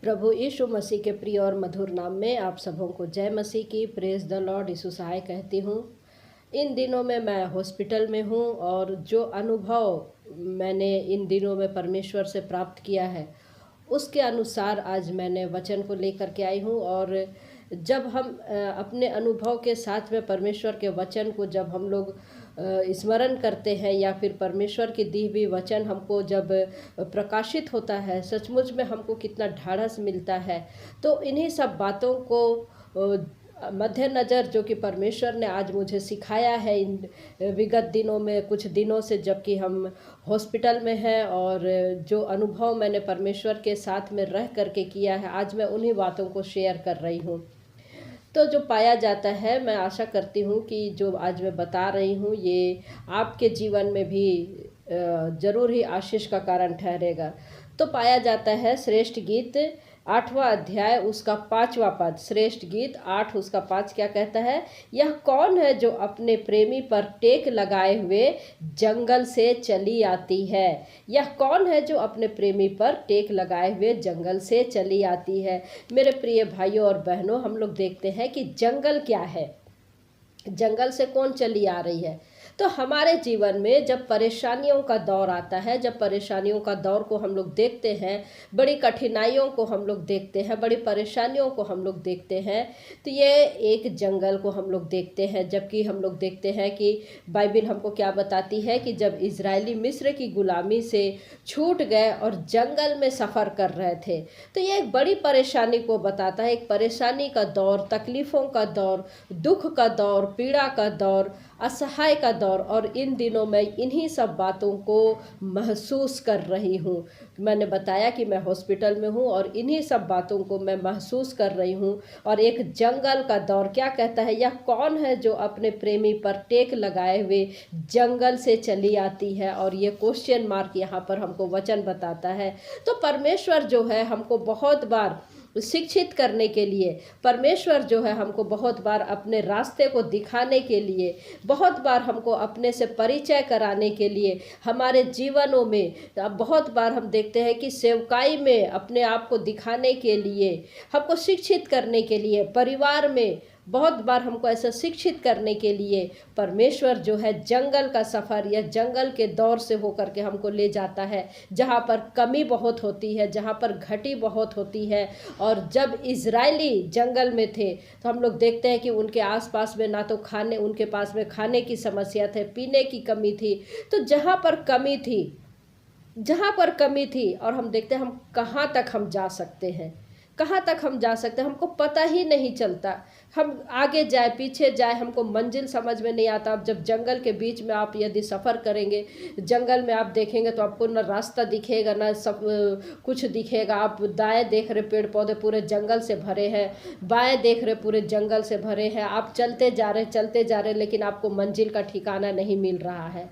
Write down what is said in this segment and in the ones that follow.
प्रभु यीशु मसीह के प्रिय और मधुर नाम में आप सबों को जय मसीह की। प्रेज द लॉर्ड यीशु सहाय कहती हूँ। इन दिनों में मैं हॉस्पिटल में हूँ और जो अनुभव मैंने इन दिनों में परमेश्वर से प्राप्त किया है उसके अनुसार आज मैंने वचन को लेकर के आई हूँ। और जब हम अपने अनुभव के साथ में परमेश्वर के वचन को जब हम लोग स्मरण करते हैं या फिर परमेश्वर की दी हुई वचन हमको जब प्रकाशित होता है, सचमुच में हमको कितना ढाढ़स मिलता है। तो इन्हीं सब बातों को मद्देनज़र जो कि परमेश्वर ने आज मुझे सिखाया है इन विगत दिनों में, कुछ दिनों से जबकि हम हॉस्पिटल में हैं, और जो अनुभव मैंने परमेश्वर के साथ में रह करके किया है, आज मैं उन्हीं बातों को शेयर कर रही हूँ। तो जो पाया जाता है, मैं आशा करती हूँ कि जो आज मैं बता रही हूँ ये आपके जीवन में भी ज़रूर ही आशीष का कारण ठहरेगा। तो पाया जाता है श्रेष्ठ गीत 8वां अध्याय उसका 5वां पद, श्रेष्ठ गीत 8 उसका 5 क्या कहता है? यह कौन है जो अपने प्रेमी पर टेक लगाए हुए जंगल से चली आती है? यह कौन है जो अपने प्रेमी पर टेक लगाए हुए जंगल से चली आती है? मेरे प्रिय भाइयों और बहनों, हम लोग देखते हैं कि जंगल क्या है, जंगल से कौन चली आ रही है। तो हमारे जीवन में जब परेशानियों का दौर आता है, जब परेशानियों का दौर को हम लोग देखते हैं, बड़ी कठिनाइयों को हम लोग देखते हैं, बड़ी परेशानियों को हम लोग देखते हैं, तो ये एक जंगल को हम लोग देखते हैं। जबकि हम लोग देखते हैं कि बाइबिल हमको क्या बताती है कि जब इजरायली मिस्र की गुलामी से छूट गए और जंगल में सफ़र कर रहे थे, तो ये एक बड़ी परेशानी को बताता है। एक परेशानी का दौर, तकलीफ़ों का दौर, दुख का दौर, पीड़ा का दौर, असहाय का दौर। और इन दिनों में इन्हीं सब बातों को महसूस कर रही हूँ। मैंने बताया कि मैं हॉस्पिटल में हूँ और इन्हीं सब बातों को मैं महसूस कर रही हूँ। और एक जंगल का दौर क्या कहता है? यह कौन है जो अपने प्रेमी पर टेक लगाए हुए जंगल से चली आती है? और ये क्वेश्चन मार्क यहाँ पर हमको वचन बताता है। तो परमेश्वर जो है हमको बहुत बार शिक्षित करने के लिए, परमेश्वर जो है हमको बहुत बार अपने रास्ते को दिखाने के लिए, बहुत बार हमको अपने से परिचय कराने के लिए, हमारे जीवनों में बहुत बार हम देखते हैं कि सेवकाई में अपने आप को दिखाने के लिए, हमको शिक्षित करने के लिए, परिवार में बहुत बार हमको ऐसा शिक्षित करने के लिए परमेश्वर जो है जंगल का सफ़र या जंगल के दौर से होकर के हमको ले जाता है, जहाँ पर कमी बहुत होती है, जहाँ पर घटी बहुत होती है। और जब इजरायली जंगल में थे तो हम लोग देखते हैं कि उनके आसपास में ना तो उनके पास में खाने की समस्या थे, पीने की कमी थी। तो जहाँ पर कमी थी और हम देखते हैं हम कहाँ तक हम जा सकते हैं, कहाँ तक हम जा सकते हैं हमको पता ही नहीं चलता। हम आगे जाए पीछे जाए हमको मंजिल समझ में नहीं आता। अब जब जंगल के बीच में आप यदि सफ़र करेंगे, जंगल में आप देखेंगे तो आपको ना रास्ता दिखेगा ना सब कुछ दिखेगा। आप दाएं देख रहे पेड़ पौधे पूरे जंगल से भरे हैं, बाएं देख रहे पूरे जंगल से भरे हैं। आप चलते जा रहे लेकिन आपको मंजिल का ठिकाना नहीं मिल रहा है।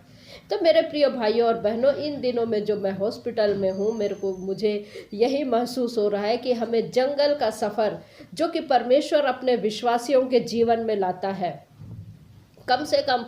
तो मेरे प्रिय भाइयों और बहनों, इन दिनों में जो मैं हॉस्पिटल में हूँ, मुझे यही महसूस हो रहा है कि हमें जंगल का सफ़र जो कि परमेश्वर अपने विश्वासियों के जीवन में लाता है, कम से कम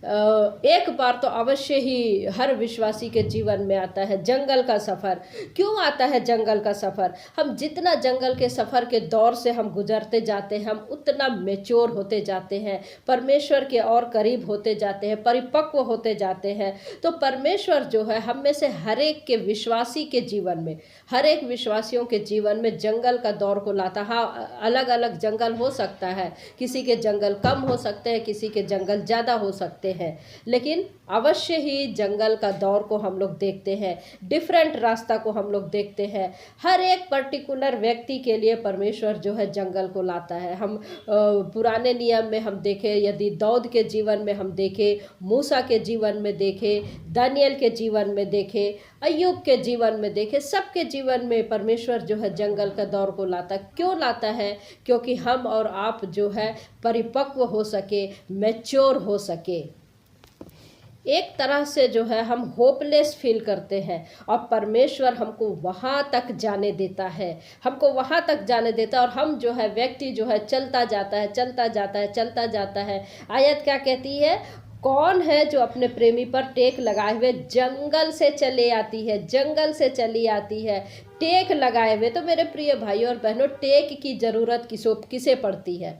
एक बार तो अवश्य ही हर विश्वासी के जीवन में आता है जंगल का सफ़र। क्यों आता है जंगल का सफ़र? हम जितना जंगल के सफ़र के दौर से हम गुजरते जाते हैं, हम उतना मैच्योर होते जाते हैं, परमेश्वर के और करीब होते जाते हैं, परिपक्व होते जाते हैं। तो परमेश्वर जो है हम में से हर एक के विश्वासी के जीवन में, हर एक विश्वासियों के जीवन में जंगल का दौर को लाता। हाँ, अलग अलग जंगल हो सकता है, किसी के जंगल कम हो सकते हैं, किसी के जंगल ज़्यादा हो सकते हैं, लेकिन अवश्य ही जंगल का दौर को हम लोग देखते हैं, डिफरेंट रास्ता को हम लोग देखते हैं। हर एक पर्टिकुलर व्यक्ति के लिए परमेश्वर जो है जंगल को लाता है। हम पुराने नियम में हम देखें, यदि दाऊद के जीवन में हम देखें, मूसा के जीवन में देखें, दानियल के जीवन में देखें, अय्यूब के जीवन में देखें, सबके जीवन में परमेश्वर जो है जंगल का दौर को लाता। क्यों लाता है? क्योंकि हम और आप जो है परिपक्व हो सके, मैच्योर हो सके। एक तरह से जो है हम होपलेस फील करते हैं और परमेश्वर हमको वहाँ तक जाने देता है, हमको वहाँ तक जाने देता है। और हम जो है व्यक्ति जो है चलता जाता है। आयत क्या कहती है? कौन है जो अपने प्रेमी पर टेक लगाए हुए जंगल से चली आती है, जंगल से चली आती है। टेक लगाए हुए। तो मेरे प्रिय भाइयों और बहनों, टेक की ज़रूरत किसे पड़ती है?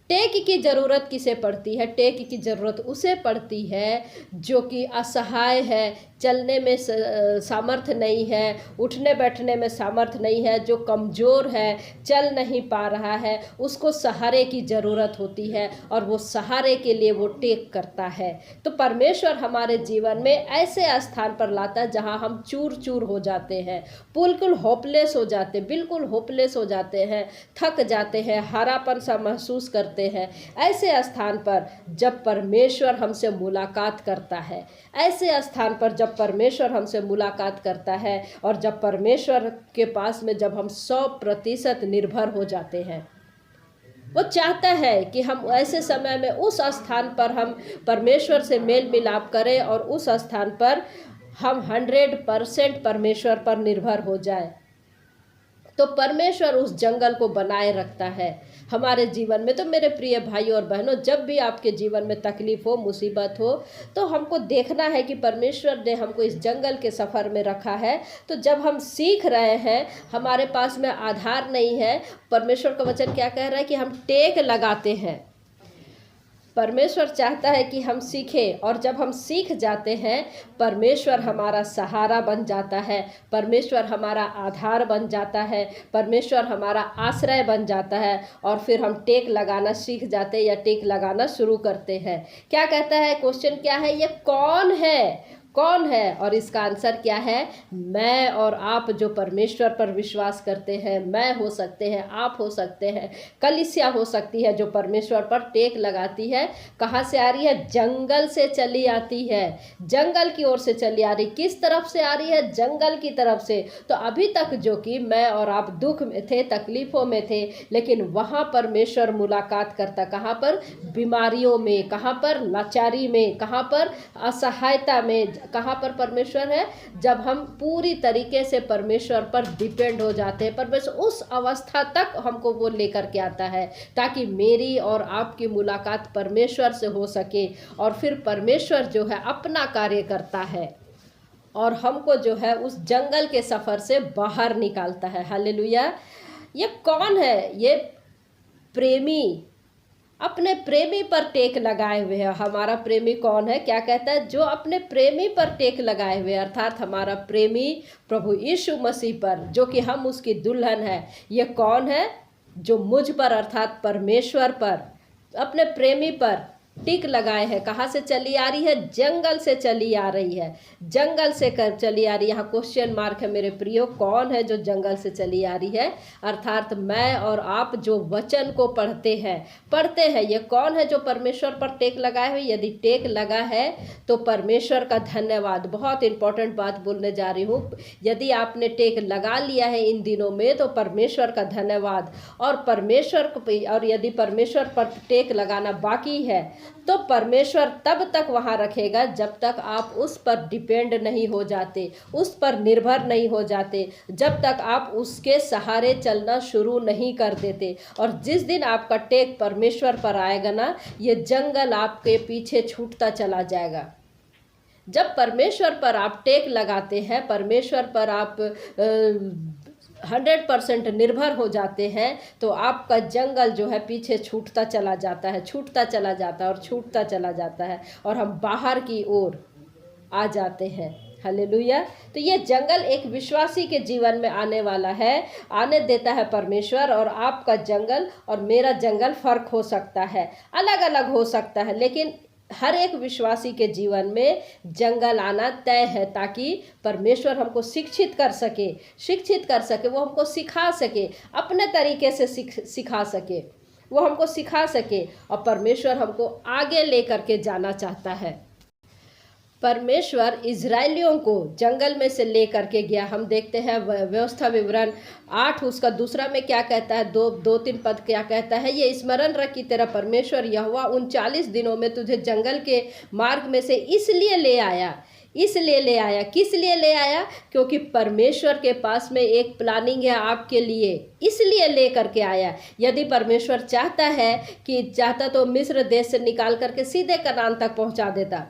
टेक की ज़रूरत किसे पड़ती है? टेक की ज़रूरत उसे पड़ती है जो कि असहाय है, चलने में सामर्थ्य नहीं है, उठने बैठने में सामर्थ्य नहीं है, जो कमज़ोर है, चल नहीं पा रहा है, उसको सहारे की ज़रूरत होती है और वो सहारे के लिए वो टेक करता है। तो परमेश्वर हमारे जीवन में ऐसे स्थान पर लाता है जहाँ हम चूर चूर हो जाते हैं, बिल्कुल होपलेस हो जाते, बिल्कुल होपलेस हो जाते हैं, थक जाते हैं, हरापन सा महसूस करते हैं। ऐसे स्थान पर जब परमेश्वर हमसे मुलाकात करता है, ऐसे स्थान पर जब परमेश्वर हमसे मुलाकात करता है और जब परमेश्वर के पास में जब हम 100% निर्भर हो जाते हैं, वो चाहता है कि हम ऐसे समय में उस स्थान पर हम परमेश्वर से मेल मिलाप करें और उस स्थान पर हम 100% परमेश्वर पर निर्भर हो जाए। तो परमेश्वर उस जंगल को बनाए रखता है हमारे जीवन में। तो मेरे प्रिय भाइयों और बहनों, जब भी आपके जीवन में तकलीफ हो, मुसीबत हो, तो हमको देखना है कि परमेश्वर ने हमको इस जंगल के सफ़र में रखा है। तो जब हम सीख रहे हैं, हमारे पास में आधार नहीं है, परमेश्वर का वचन क्या कह रहा है कि हम टेक लगाते हैं। परमेश्वर चाहता है कि हम सीखें और जब हम सीख जाते हैं, परमेश्वर हमारा सहारा बन जाता है, परमेश्वर हमारा आधार बन जाता है, परमेश्वर हमारा आश्रय बन जाता है और फिर हम टेक लगाना सीख जाते हैं या टेक लगाना शुरू करते हैं। क्या कहता है? क्वेश्चन क्या है? ये कौन है? कौन है? और इसका आंसर क्या है? मैं और आप जो परमेश्वर पर विश्वास करते हैं। मैं हो सकते हैं, आप हो सकते हैं, कलीसिया हो सकती है जो परमेश्वर पर टेक लगाती है। कहाँ से आ रही है? जंगल से चली आती है, जंगल की ओर से चली आ रही। किस तरफ से आ रही है? जंगल की तरफ से। तो अभी तक जो कि मैं और आप दुख में थे, तकलीफ़ों में थे, लेकिन वहाँ परमेश्वर मुलाकात करता। कहाँ पर? बीमारियों में, कहाँ पर? लाचारी में, कहाँ पर? असहायता में। कहाँ पर परमेश्वर है? जब हम पूरी तरीके से परमेश्वर पर डिपेंड हो जाते हैं, परमेश्वर उस अवस्था तक हमको वो लेकर के आता है ताकि मेरी और आपकी मुलाकात परमेश्वर से हो सके। और फिर परमेश्वर जो है अपना कार्य करता है और हमको जो है उस जंगल के सफ़र से बाहर निकालता है। हालेलुया। ये कौन है? ये प्रेमी, अपने प्रेमी पर टेक लगाए हुए है। हमारा प्रेमी कौन है? क्या कहता है? जो अपने प्रेमी पर टेक लगाए हुए, अर्थात हमारा प्रेमी प्रभु यीशु मसीह पर, जो कि हम उसकी दुल्हन है। ये कौन है? जो मुझ पर अर्थात परमेश्वर पर, अपने प्रेमी पर टिक लगाए हैं। कहाँ से चली आ रही है? जंगल से चली आ रही है, जंगल से कर चली आ रही है। यहाँ क्वेश्चन मार्क है मेरे प्रियो, कौन है जो जंगल से चली आ रही है? अर्थात मैं और आप जो वचन को पढ़ते हैं। ये कौन है जो परमेश्वर पर टेक लगाए हुए? यदि टेक लगा है तो परमेश्वर का धन्यवाद। बहुत इंपॉर्टेंट बात बोलने जा रही हूँ। यदि आपने टेक लगा लिया है इन दिनों में तो परमेश्वर का धन्यवाद। और यदि परमेश्वर पर टेक लगाना बाकी है तो परमेश्वर तब तक वहाँ रखेगा जब तक आप उस पर डिपेंड नहीं हो जाते, उस पर निर्भर नहीं हो जाते, जब तक आप उसके सहारे चलना शुरू नहीं कर देते। और जिस दिन आपका टेक परमेश्वर पर आएगा ना, ये जंगल आपके पीछे छूटता चला जाएगा। जब परमेश्वर पर आप टेक लगाते हैं, परमेश्वर पर आप 100% निर्भर हो जाते हैं, तो आपका जंगल जो है पीछे छूटता चला जाता है, छूटता चला जाता है और छूटता चला जाता है और हम बाहर की ओर आ जाते हैं। हालेलुया। तो ये जंगल एक विश्वासी के जीवन में आने वाला है, आने देता है परमेश्वर। और आपका जंगल और मेरा जंगल फ़र्क हो सकता है, अलग अलग हो सकता है, लेकिन हर एक विश्वासी के जीवन में जंगल आना तय है ताकि परमेश्वर हमको शिक्षित कर सके, वो हमको सिखा सके, अपने तरीके से सिखा सके, वो हमको सिखा सके और परमेश्वर हमको आगे लेकर के जाना चाहता है। परमेश्वर इजराइलियों को जंगल में से ले करके गया। हम देखते हैं व्यवस्था विवरण 8 उसका दूसरा में क्या कहता है, 2-3 पद क्या कहता है, ये स्मरण रख कि तेरा परमेश्वर यहोवा 39 दिनों में तुझे जंगल के मार्ग में से इसलिए ले आया। किस लिए ले आया? क्योंकि परमेश्वर के पास में एक प्लानिंग है आपके लिए, इसलिए ले करके आया। यदि परमेश्वर चाहता तो मिस्र देश से निकाल करके सीधे कनान तक पहुंचा देता,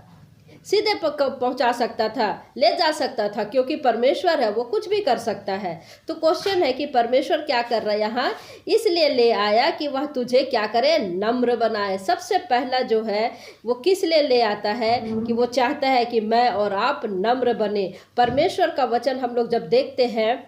सीधे पहुंचा सकता था, ले जा सकता था, क्योंकि परमेश्वर है, वो कुछ भी कर सकता है। तो क्वेश्चन है कि परमेश्वर क्या कर रहा है यहाँ, इसलिए ले आया कि वह तुझे क्या करे, नम्र बनाए। सबसे पहला जो है वो किस लिए ले आता है कि वो चाहता है कि मैं और आप नम्र बने। परमेश्वर का वचन हम लोग जब देखते हैं,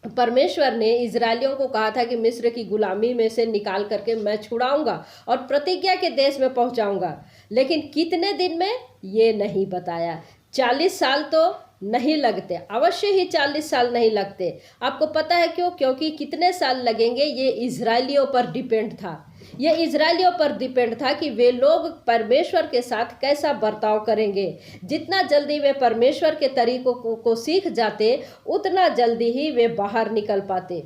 परमेश्वर ने इजरायलियों को कहा था कि मिस्र की गुलामी में से निकाल करके मैं छुड़ाऊंगा और प्रतिज्ञा के देश में पहुंचाऊंगा, लेकिन कितने दिन में ये नहीं बताया। 40 साल तो नहीं लगते, अवश्य ही 40 साल नहीं लगते। आपको पता है क्यों? क्योंकि कितने साल लगेंगे ये इजरायलियों पर डिपेंड था। ये इजरायलियों पर डिपेंड था कि वे लोग परमेश्वर के साथ कैसा बर्ताव करेंगे। जितना जल्दी वे परमेश्वर के तरीकों को सीख जाते, उतना जल्दी ही वे बाहर निकल पाते,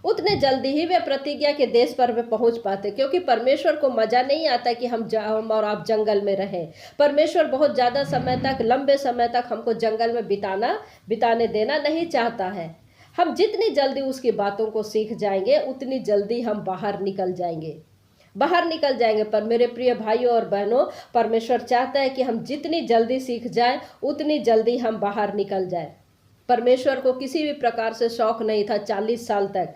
उतने जल्दी ही वे प्रतिज्ञा के देश पर वे पहुंच पाते। क्योंकि परमेश्वर को मजा नहीं आता कि हम और आप जंगल में रहें। परमेश्वर बहुत ज़्यादा समय तक, लंबे समय तक हमको जंगल में बिताने देना नहीं चाहता है। हम जितनी जल्दी उसकी बातों को सीख जाएंगे, उतनी जल्दी हम बाहर निकल जाएंगे। पर मेरे प्रिय भाइयों और बहनों, परमेश्वर चाहता है कि हम जितनी जल्दी सीख जाएं, उतनी जल्दी हम बाहर निकल जाएं। परमेश्वर को किसी भी प्रकार से शौक नहीं था 40 साल तक,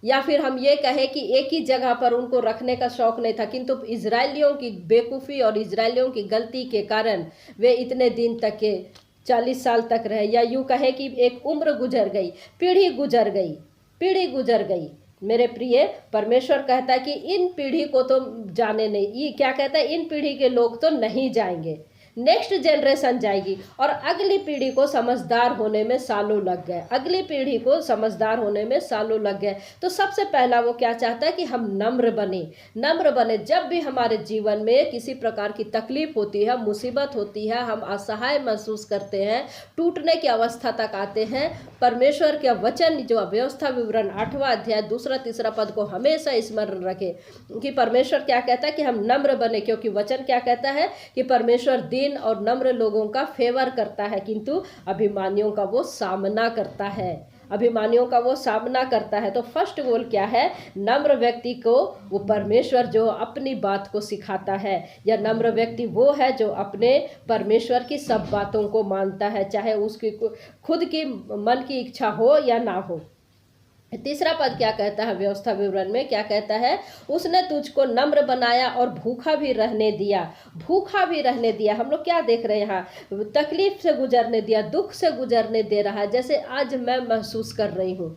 या फिर हम ये कहें कि एक ही जगह पर उनको रखने का शौक नहीं था, किंतु इजरायलियों की बेवकूफ़ी और इजरायलियों की गलती के कारण वे इतने दिन तक के 40 साल तक रहे। या यूँ कहे कि एक उम्र गुजर गई, पीढ़ी गुजर गई। मेरे प्रिय, परमेश्वर कहता है कि इन पीढ़ी को तो जाने नहीं, ये क्या कहता है, इन पीढ़ी के लोग तो नहीं जाएंगे, नेक्स्ट जनरेशन जाएगी। और अगली पीढ़ी को समझदार होने में सालों लग गए। तो सबसे पहला वो क्या चाहता है कि हम नम्र बने। जब भी हमारे जीवन में किसी प्रकार की तकलीफ होती है, मुसीबत होती है, हम असहाय महसूस करते हैं, टूटने की अवस्था तक आते हैं, परमेश्वर के वचन जो व्यवस्था विवरण 8वां अध्याय 2-3 पद को हमेशा स्मरण रखें कि परमेश्वर क्या कहता है कि हम नम्र बने। क्योंकि वचन क्या कहता है कि परमेश्वर दीन और नम्र लोगों का फेवर करता है, किंतु अभिमानियों का वो सामना करता है। तो फर्स्ट गोल क्या है? नम्र व्यक्ति को वो परमेश्वर जो अपनी बात को सिखाता है, या नम्र व्यक्ति वो है जो अपने परमेश्वर की सब बातों को मानता है, चाहे उसकी खुद की मन की इच्छा हो या ना हो। तीसरा पद क्या कहता है व्यवस्था विवरण में? क्या कहता है? उसने तुझको नम्र बनाया और भूखा भी रहने दिया। हम लोग क्या देख रहे हैं यहाँ? तकलीफ से गुजरने दिया, दुख से गुजरने दे रहा है। जैसे आज मैं महसूस कर रही हूँ,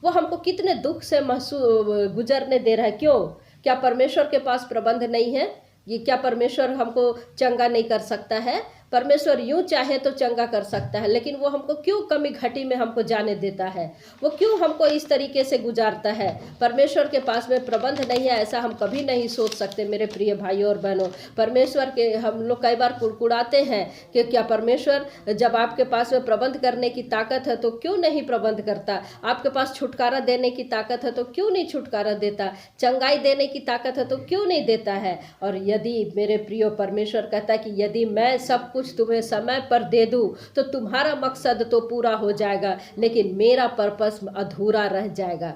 वो हमको कितने दुख से गुजरने दे रहा है। क्यों? क्या परमेश्वर के पास प्रबंध नहीं है? ये क्या परमेश्वर हमको चंगा नहीं कर सकता है? परमेश्वर यूं चाहे तो चंगा कर सकता है, लेकिन वो हमको क्यों कमी घटी में हमको जाने देता है? वो क्यों हमको इस तरीके से गुजारता है? परमेश्वर के पास में प्रबंध नहीं है, ऐसा हम कभी नहीं सोच सकते मेरे प्रिय भाइयों और बहनों। परमेश्वर के हम लोग कई बार कुड़कुड़ाते हैं कि क्या परमेश्वर जब आपके पास में प्रबंध करने की ताकत है तो क्यों नहीं प्रबंध करता? आपके पास छुटकारा देने की ताकत है तो क्यों नहीं छुटकारा देता? चंगाई देने की ताकत है तो क्यों नहीं देता है? और यदि मेरे प्रिय परमेश्वर कहता है कि यदि मैं सब कुछ तुम्हें समय पर दे दूं तो तुम्हारा मकसद तो पूरा हो जाएगा, लेकिन मेरा पर्पस अधूरा रह जाएगा।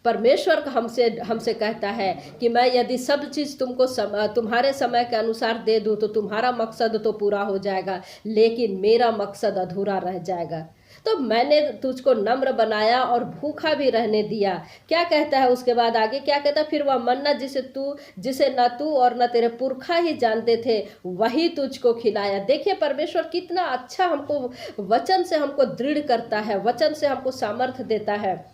परमेश्वर हमसे कहता है कि मैं यदि सब चीज़ तुमको तुम्हारे समय के अनुसार दे दूं तो तुम्हारा मकसद तो पूरा हो जाएगा, लेकिन मेरा मकसद अधूरा रह जाएगा। तो मैंने तुझको नम्र बनाया और भूखा भी रहने दिया। क्या कहता है उसके बाद आगे? क्या कहता है? फिर वह मन्ना जिसे न तू और न तेरे पुरखा ही जानते थे, वही तुझको खिलाया। देखिए परमेश्वर कितना अच्छा हमको वचन से हमको दृढ़ करता है, वचन से हमको सामर्थ्य देता है।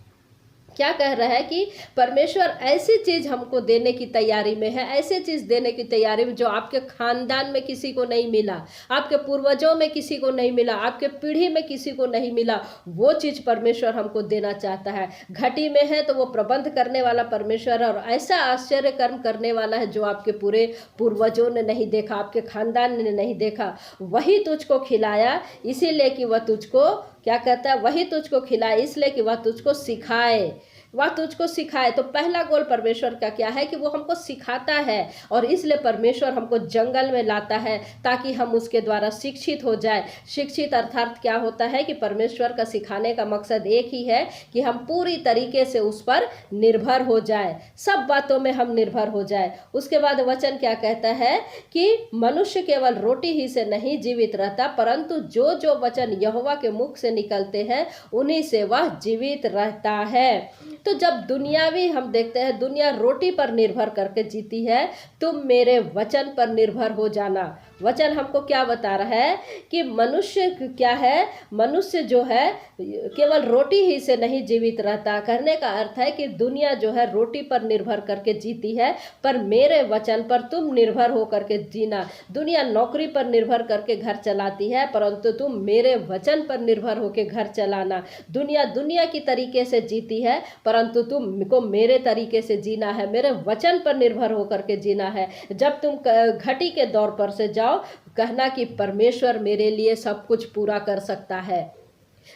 क्या कह रहा है कि परमेश्वर ऐसी चीज़ हमको देने की तैयारी में है, ऐसी चीज़ देने की तैयारी में जो आपके खानदान में किसी को नहीं मिला, आपके पूर्वजों में किसी को नहीं मिला, आपके पीढ़ी में किसी को नहीं मिला, वो चीज़ परमेश्वर हमको देना चाहता है। घटी में है तो वो प्रबंध करने वाला परमेश्वर है, और ऐसा आश्चर्य कर्म करने वाला है जो आपके पूरे पूर्वजों ने नहीं देखा, आपके खानदान ने नहीं देखा। वही तुझको खिलाया इसीलिए कि वह तुझको क्या कहता है? वही तुझको खिलाए इसलिए कि वह तुझको सिखाए। वह तुझको सिखाए। तो पहला गोल परमेश्वर का क्या है कि वो हमको सिखाता है, और इसलिए परमेश्वर हमको जंगल में लाता है ताकि हम उसके द्वारा शिक्षित हो जाए। शिक्षित अर्थात क्या होता है कि परमेश्वर का सिखाने का मकसद एक ही है कि हम पूरी तरीके से उस पर निर्भर हो जाए, सब बातों में हम निर्भर हो जाए। उसके बाद वचन क्या कहता है कि मनुष्य केवल रोटी ही से नहीं जीवित रहता, परंतु जो जो वचन यहोवा के मुख से निकलते हैं उन्हीं से वह जीवित रहता है। तो जब दुनियावी हम देखते हैं दुनिया रोटी पर निर्भर करके जीती है, तुम मेरे वचन पर निर्भर हो जाना। वचन हमको क्या बता रहा है कि मनुष्य क्या है, मनुष्य जो है केवल रोटी ही से नहीं जीवित रहता। कहने का अर्थ है कि दुनिया जो है रोटी पर निर्भर करके जीती है, पर मेरे वचन पर तुम निर्भर हो करके जीना। दुनिया नौकरी पर निर्भर करके घर चलाती है, परंतु तुम मेरे वचन पर निर्भर होकर घर चलाना। दुनिया की तरीके से जीती है, परंतु तुमको मेरे तरीके से जीना है, मेरे वचन पर निर्भर होकर के जीना है। जब तुम घटी के दौर पर से जाओ, कहना कि परमेश्वर मेरे लिए सब कुछ पूरा कर सकता है।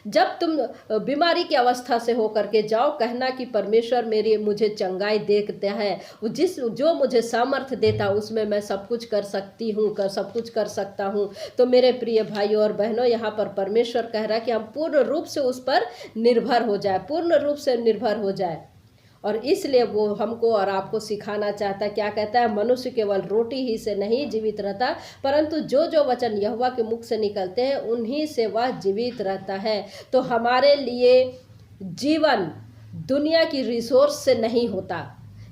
जब तुम बीमारी की अवस्था से होकर के जाओ, कहना कि परमेश्वर मुझे चंगाई देता है, जो मुझे सामर्थ्य देता उसमें मैं सब कुछ कर सकती हूँ, सब कुछ कर सकता हूँ। तो मेरे प्रिय भाइयों और बहनों, यहाँ पर परमेश्वर कह रहा है कि हम पूर्ण रूप से उस पर निर्भर हो जाए, पूर्ण रूप से निर्भर हो जाए। और इसलिए वो हमको और आपको सिखाना चाहता है। क्या कहता है? मनुष्य केवल रोटी ही से नहीं जीवित रहता, परंतु जो जो वचन यहोवा के मुख से निकलते हैं उन्हीं से वह जीवित रहता है। तो हमारे लिए जीवन दुनिया की रिसोर्स से नहीं होता,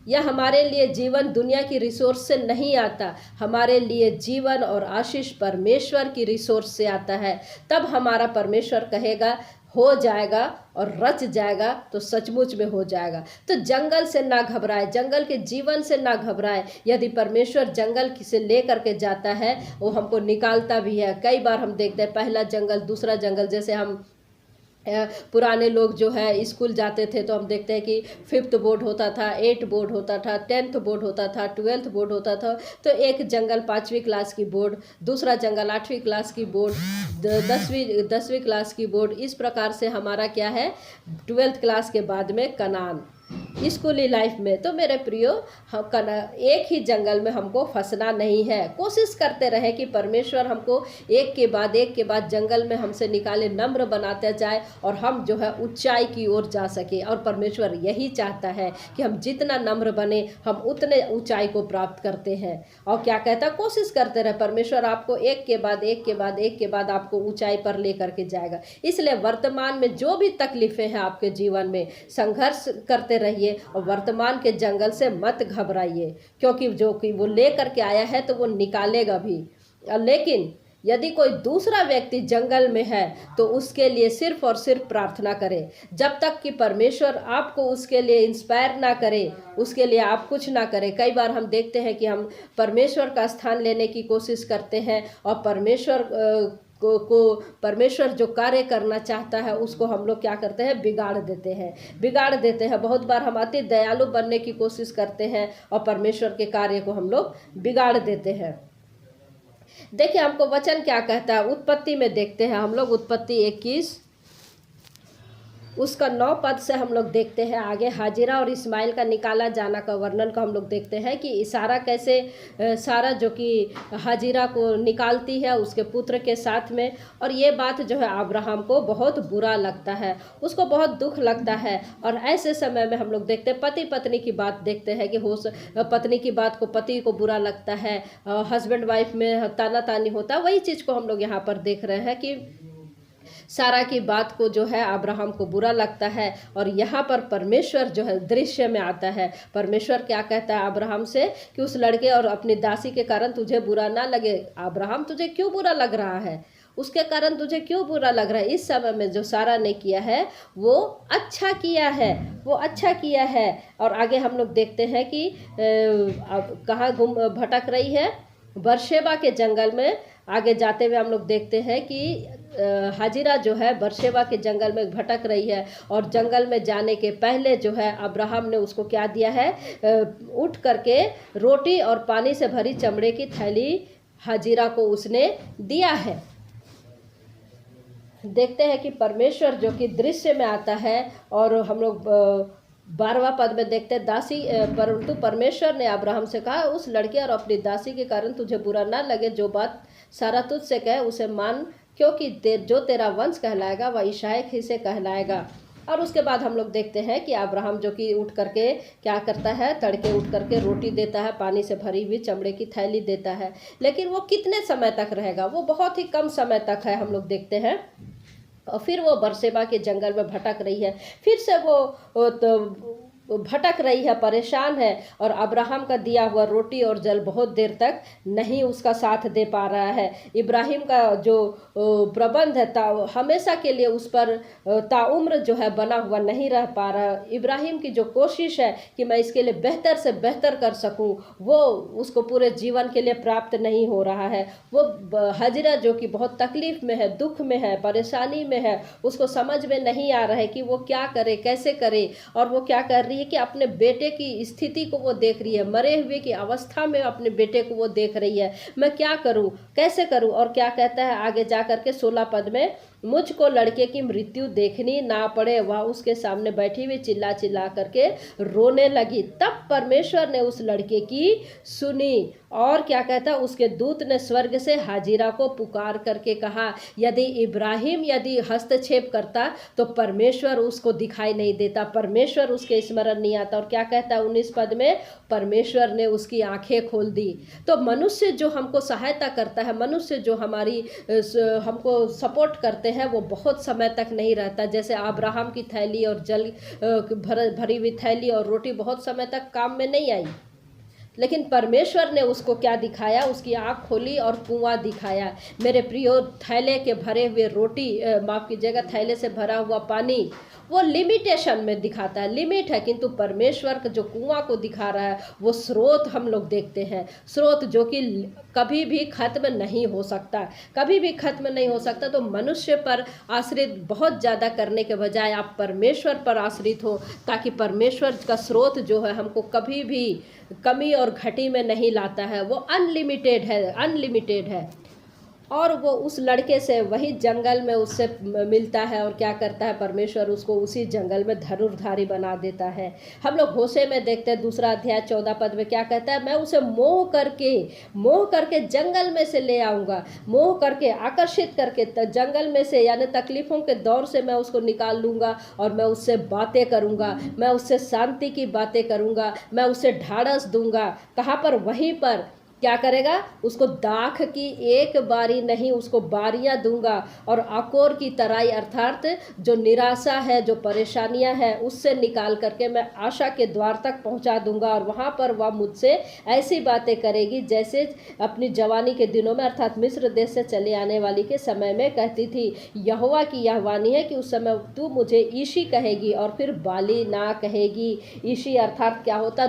या हमारे लिए जीवन दुनिया की रिसोर्स से नहीं आता। हमारे लिए जीवन और आशीष परमेश्वर की रिसोर्स से आता है। तब हमारा परमेश्वर कहेगा हो जाएगा और रच जाएगा, तो सचमुच में हो जाएगा। तो जंगल से ना घबराए, जंगल के जीवन से ना घबराए। यदि परमेश्वर जंगल से लेकर के जाता है, वो हमको निकालता भी है। कई बार हम देखते हैं पहला जंगल, दूसरा जंगल। जैसे हम पुराने लोग जो है स्कूल जाते थे तो हम देखते हैं कि 5th बोर्ड होता था, 8 बोर्ड होता था, 10th बोर्ड होता था, 12th बोर्ड होता था। तो एक जंगल 5वीं क्लास की बोर्ड, दूसरा जंगल 8वीं क्लास की बोर्ड, 10वीं क्लास की बोर्ड। इस प्रकार से हमारा क्या है, 12th क्लास के बाद में कनान स्कूली लाइफ में। तो मेरे प्रियो, हम एक ही जंगल में हमको फंसना नहीं है। कोशिश करते रहे कि परमेश्वर हमको एक के बाद जंगल में हमसे निकाले, नम्र बनाते जाए और हम जो है ऊंचाई की ओर जा सके। और परमेश्वर यही चाहता है कि हम जितना नम्र बने, हम उतने ऊंचाई को प्राप्त करते हैं। और क्या कहता, कोशिश करते रहे, परमेश्वर आपको एक के बाद आपको ऊंचाई पर लेकर के जाएगा। इसलिए वर्तमान में जो भी तकलीफें हैं आपके जीवन में, संघर्ष करते रहिए और वर्तमान के जंगल से मत घबराइए, क्योंकि जो कि वो लेकर के आया है तो वो निकालेगा भी। लेकिन यदि कोई दूसरा व्यक्ति जंगल में है तो उसके लिए सिर्फ और सिर्फ प्रार्थना करें। जब तक कि परमेश्वर आपको उसके लिए इंस्पायर ना करे, उसके लिए आप कुछ ना करें। कई बार हम देखते हैं कि हम परमेश्वर का स्थान लेने की कोशिश करते हैं और परमेश्वर जो कार्य करना चाहता है उसको हम लोग क्या करते हैं, बिगाड़ देते हैं। बहुत बार हम अति दयालु बनने की कोशिश करते हैं और परमेश्वर के कार्य को हम लोग बिगाड़ देते हैं। देखिए हमको वचन क्या कहता है, उत्पत्ति में देखते हैं हम लोग, उत्पत्ति 21 उसका 9 पद से हम लोग देखते हैं आगे। हाजिरा और इस्माइल का निकाला जाना का वर्णन को हम लोग देखते हैं कि सारा जो कि हाजिरा को निकालती है उसके पुत्र के साथ में। और ये बात जो है अब्राहम को बहुत बुरा लगता है, उसको बहुत दुख लगता है। और ऐसे समय में हम लोग देखते हैं पति पत्नी की बात देखते हैं कि पत्नी की बात को पति को बुरा लगता है, हस्बैंड वाइफ में ताना तानी होता है। वही चीज़ को हम लोग यहाँ पर देख रहे हैं कि सारा की बात को जो है अब्राहम को बुरा लगता है। और यहाँ पर परमेश्वर जो है दृश्य में आता है। परमेश्वर क्या कहता है अब्राहम से कि उस लड़के और अपनी दासी के कारण तुझे बुरा ना लगे। अब्राहम, तुझे क्यों बुरा लग रहा है? उसके कारण तुझे क्यों बुरा लग रहा है? इस समय में जो सारा ने किया है वो अच्छा किया है। और आगे हम लोग देखते हैं कि कहाँ भटक रही है, बरशेबा के जंगल में। आगे जाते हुए हम लोग देखते हैं कि हाजिरा जो है बरशेबा के जंगल में भटक रही है। और जंगल में जाने के पहले जो है अब्राहम ने उसको क्या दिया है, उठ करके रोटी और पानी से भरी चमड़े की थैली हाजिरा को उसने दिया है। देखते हैं कि परमेश्वर जो कि दृश्य में आता है और हम लोग 12वां पद में देखते हैं, परंतु परमेश्वर ने अब्राहम से कहा, उस लड़के और अपनी दासी के कारण तुझे बुरा ना लगे, जो बात सारा तुझसे कहे उसे मान, क्योंकि जो तेरा वंश कहलाएगा वह इसहाक ही से कहलाएगा। और उसके बाद हम लोग देखते हैं कि अब्राहम जो कि उठ करके क्या करता है, तड़के उठ करके रोटी देता है, पानी से भरी हुई चमड़े की थैली देता है। लेकिन वो कितने समय तक रहेगा? वो बहुत ही कम समय तक है, हम लोग देखते हैं। और फिर वो बरसेबा के जंगल में भटक रही है, फिर से वो भटक रही है, परेशान है, और अब्राहम का दिया हुआ रोटी और जल बहुत देर तक नहीं उसका साथ दे पा रहा है। इब्राहिम का जो प्रबंध है हमेशा के लिए उस पर ताउम्र जो है बना हुआ नहीं रह पा रहा। इब्राहिम की जो कोशिश है कि मैं इसके लिए बेहतर से बेहतर कर सकूं, वो उसको पूरे जीवन के लिए प्राप्त नहीं हो रहा है। वो हाजिरा जो कि बहुत तकलीफ में है, दुख में है, परेशानी में है, उसको समझ में नहीं आ रहा है कि वो क्या करे, कैसे करे। और वो क्या कर रही है कि अपने बेटे की स्थिति को वो देख रही है, मरे हुए की अवस्था में अपने बेटे को वो देख रही है, मैं क्या करूं, कैसे करूं। और क्या कहता है आगे जा करके 16 पद में, मुझको लड़के की मृत्यु देखनी ना पड़े। वह उसके सामने बैठी हुई चिल्ला चिल्ला करके रोने लगी। तब परमेश्वर ने उस लड़के की सुनी, और क्या कहता, उसके दूत ने स्वर्ग से हाजिरा को पुकार करके कहा, यदि इब्राहिम यदि हस्तक्षेप करता तो परमेश्वर उसको दिखाई नहीं देता, परमेश्वर उसके स्मरण नहीं आता। और क्या कहता है 19 पद में, परमेश्वर ने उसकी आंखें खोल दी। तो मनुष्य जो हमको सहायता करता है, मनुष्य जो हमारी हमको सपोर्ट करते हैं, वो बहुत समय तक नहीं रहता। जैसे अब्राहम की थैली और जल भरी हुई थैली और रोटी बहुत समय तक काम में नहीं आई, लेकिन परमेश्वर ने उसको क्या दिखाया, उसकी आँख खोली और कुआं दिखाया। मेरे प्रियो, थैले के भरे हुए रोटी, माफ़ कीजिएगा, थैले से भरा हुआ पानी वो लिमिटेशन में दिखाता है, लिमिट है, किंतु परमेश्वर का जो कुआं को दिखा रहा है वो स्रोत हम लोग देखते हैं, स्रोत जो कि कभी भी खत्म नहीं हो सकता, कभी भी खत्म नहीं हो सकता। तो मनुष्य पर आश्रित बहुत ज़्यादा करने के बजाय आप परमेश्वर पर आश्रित हो, ताकि परमेश्वर का स्रोत जो है हमको कभी भी कमी और घटी में नहीं लाता है, वो अनलिमिटेड है, अनलिमिटेड है। और वो उस लड़के से वही जंगल में उससे मिलता है, और क्या करता है, परमेश्वर उसको उसी जंगल में धनुर्धारी बना देता है। हम लोग होशे में देखते हैं 2 अध्याय 14 पद में क्या कहता है, मैं उसे मोह करके जंगल में से ले आऊँगा, मोह करके, आकर्षित करके जंगल में से, यानी तकलीफ़ों के दौर से मैं उसको निकाल लूँगा, और मैं उससे बातें करूँगा, मैं उससे शांति की बातें करूँगा, मैं उसे ढाढ़स दूँगा। कहाँ पर? वहीं पर क्या करेगा, उसको दाख की एक बारी नहीं, उसको बारियां दूंगा, और अकोर की तराई अर्थात जो निराशा है, जो परेशानियां हैं, उससे निकाल करके मैं आशा के द्वार तक पहुंचा दूंगा। और वहां पर वह मुझसे ऐसी बातें करेगी जैसे अपनी जवानी के दिनों में, अर्थात मिस्र देश से चले आने वाली के समय में कहती थी। यहोवा की यह वाणी है कि उस समय तू मुझे ईशी कहेगी और फिर बाली ना कहेगी। ईशी अर्थात क्या होता,